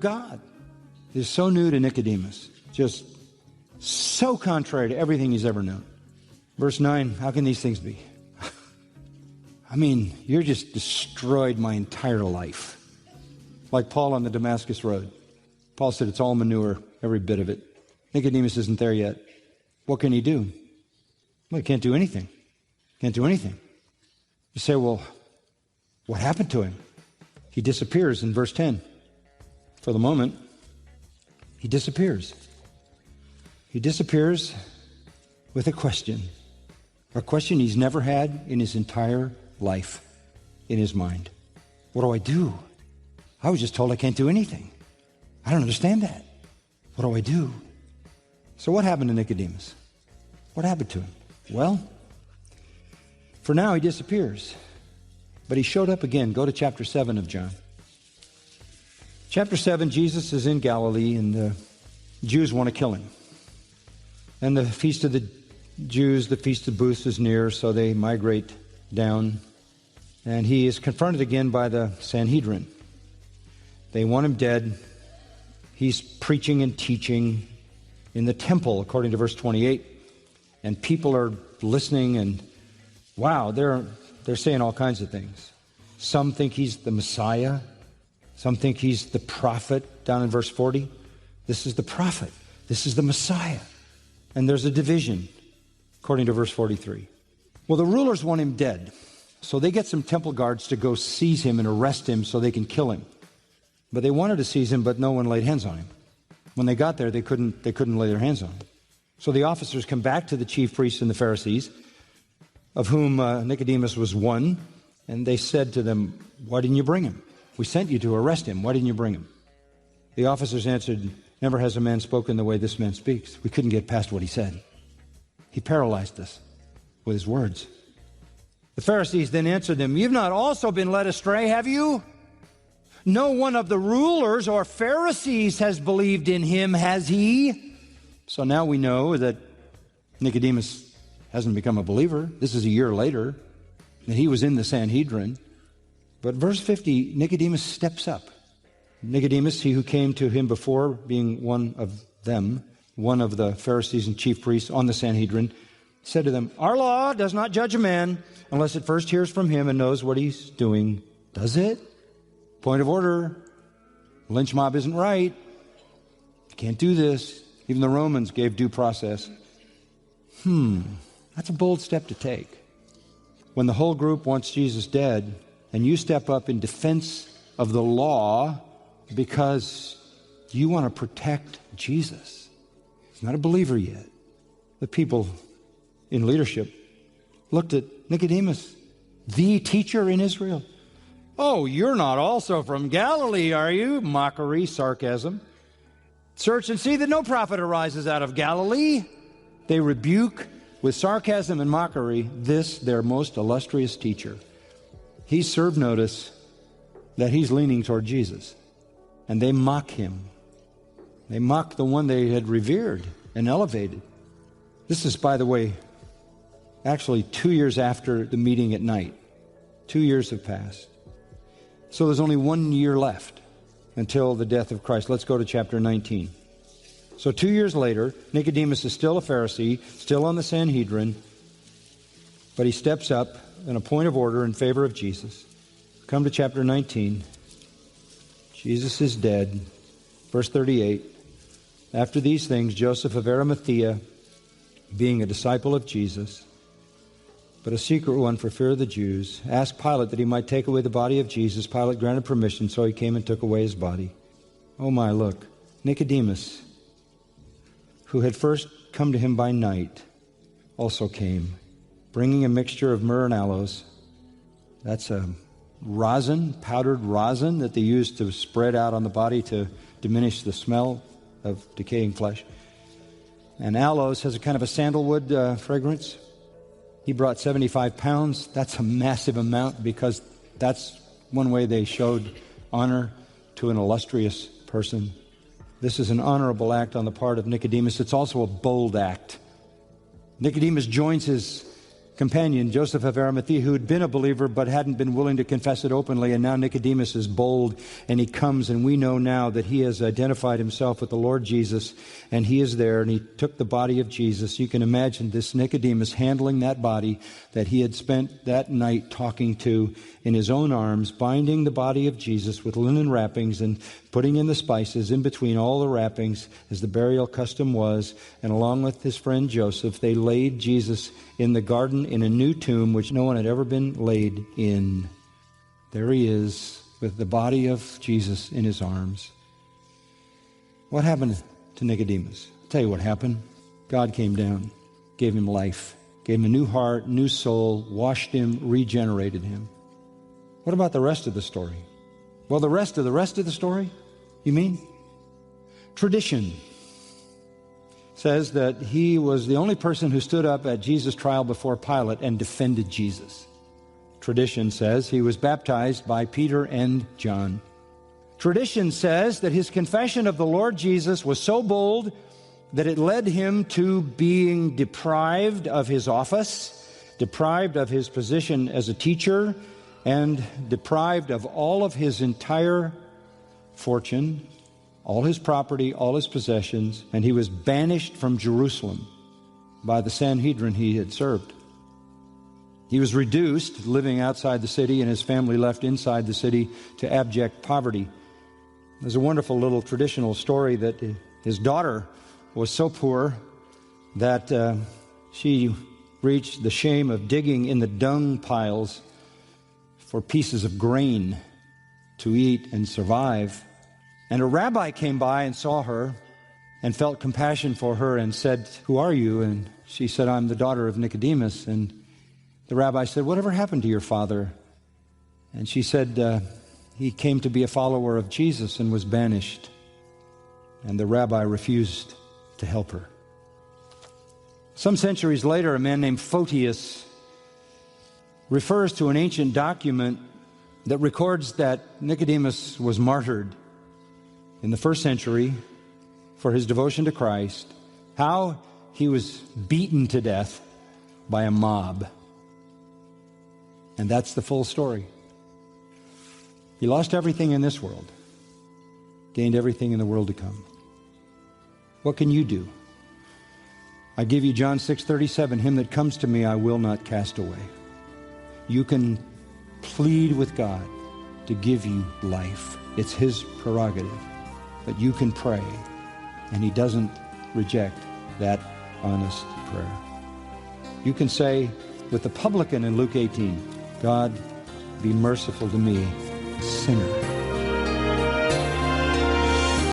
God is so new to Nicodemus, just so contrary to everything he's ever known. Verse 9, how can these things be? I mean, you're just destroyed my entire life. Like Paul on the Damascus Road. Paul said it's all manure, every bit of it. Nicodemus isn't there yet. What can he do? Well, he can't do anything. Can't do anything. You say, well, what happened to him? He disappears in verse 10. For the moment, he disappears. He disappears with a question he's never had in his entire life in his mind. What do I do? I was just told I can't do anything. I don't understand that. What do I do? So what happened to Nicodemus? What happened to him? Well, for now he disappears. But he showed up again. Go to chapter 7 of John. Chapter 7, Jesus is in Galilee, and the Jews want to kill him. And the feast of the Jews, the Feast of Booths, is near, so they migrate down. And he is confronted again by the Sanhedrin. They want him dead. He's preaching and teaching in the temple, according to verse 28. And people are listening, and wow, they're saying all kinds of things. Some think he's the Messiah. Some think he's the prophet, down in verse 40. This is the prophet. This is the Messiah. And there's a division, according to verse 43. Well, the rulers want him dead. So they get some temple guards to go seize him and arrest him so they can kill him. But they wanted to seize him, but no one laid hands on him. When they got there, they couldn't lay their hands on him. So the officers come back to the chief priests and the Pharisees, of whom Nicodemus was one, and they said to them, why didn't you bring him? We sent you to arrest him. Why didn't you bring him? The officers answered, never has a man spoken the way this man speaks. We couldn't get past what he said. He paralyzed us with his words. The Pharisees then answered them, you've not also been led astray, have you? No one of the rulers or Pharisees has believed in him, has he? So now we know that Nicodemus hasn't become a believer. This is a year later, and he was in the Sanhedrin. But verse 50, Nicodemus steps up. Nicodemus, he who came to him before, being one of them, one of the Pharisees and chief priests on the Sanhedrin, said to them, our law does not judge a man unless it first hears from him and knows what he's doing. Does it? Point of order. Lynch mob isn't right. You can't do this. Even the Romans gave due process. That's a bold step to take. When the whole group wants Jesus dead, and you step up in defense of the law because you want to protect Jesus. He's not a believer yet. The people in leadership looked at Nicodemus, the teacher in Israel. Oh, you're not also from Galilee, are you? Mockery, sarcasm. Search and see that no prophet arises out of Galilee. They rebuke with sarcasm and mockery this, their most illustrious teacher. He served notice that he's leaning toward Jesus. And they mock him. They mock the one they had revered and elevated. This is, by the way, actually 2 years after the meeting at night. 2 years have passed. So there's only 1 year left until the death of Christ. Let's go to chapter 19. So 2 years later, Nicodemus is still a Pharisee, still on the Sanhedrin, but he steps up in a point of order in favor of Jesus. Come to chapter 19. Jesus is dead. Verse 38. After these things, Joseph of Arimathea, being a disciple of Jesus, but a secret one for fear of the Jews, asked Pilate that he might take away the body of Jesus. Pilate granted permission, so he came and took away his body. Oh my, look. Nicodemus, who had first come to him by night, also came, bringing a mixture of myrrh and aloes. That's a rosin, powdered rosin that they used to spread out on the body to diminish the smell of decaying flesh. And aloes has a kind of a sandalwood fragrance. He brought 75 pounds. That's a massive amount because that's one way they showed honor to an illustrious person. This is an honorable act on the part of Nicodemus. It's also a bold act. Nicodemus joins his companion, Joseph of Arimathea, who had been a believer but hadn't been willing to confess it openly. And now Nicodemus is bold, and he comes, and we know now that he has identified himself with the Lord Jesus, and he is there, and he took the body of Jesus. You can imagine this Nicodemus handling that body that he had spent that night talking to in his own arms, binding the body of Jesus with linen wrappings and putting in the spices in between all the wrappings, as the burial custom was. And along with his friend Joseph, they laid Jesus in the garden in a new tomb which no one had ever been laid in. There he is with the body of Jesus in his arms. What happened to Nicodemus? I'll tell you what happened. God came down, gave him life, gave him a new heart, new soul, washed him, regenerated him. What about the rest of the story? Well, the rest of the story, you mean? Tradition says that he was the only person who stood up at Jesus' trial before Pilate and defended Jesus. Tradition says he was baptized by Peter and John. Tradition says that his confession of the Lord Jesus was so bold that it led him to being deprived of his office, deprived of his position as a teacher, and deprived of all of his entire fortune, all his property, all his possessions, and he was banished from Jerusalem by the Sanhedrin he had served. He was reduced, living outside the city, and his family left inside the city to abject poverty. There's a wonderful little traditional story that his daughter was so poor that she reached the shame of digging in the dung piles for pieces of grain to eat and survive. And a rabbi came by and saw her and felt compassion for her and said, "Who are you?" And she said, "I'm the daughter of Nicodemus." And the rabbi said, "Whatever happened to your father?" And she said, "He came to be a follower of Jesus and was banished." And the rabbi refused to help her. Some centuries later, a man named Photius refers to an ancient document that records that Nicodemus was martyred in the first century for his devotion to Christ, how he was beaten to death by a mob. And that's the full story. He lost everything in this world, gained everything in the world to come. What can you do? I give you John 6:37, "Him that comes to me I will not cast away." You can plead with God to give you life. It's His prerogative. But you can pray, and He doesn't reject that honest prayer. You can say with the publican in Luke 18, "God, be merciful to me, a sinner."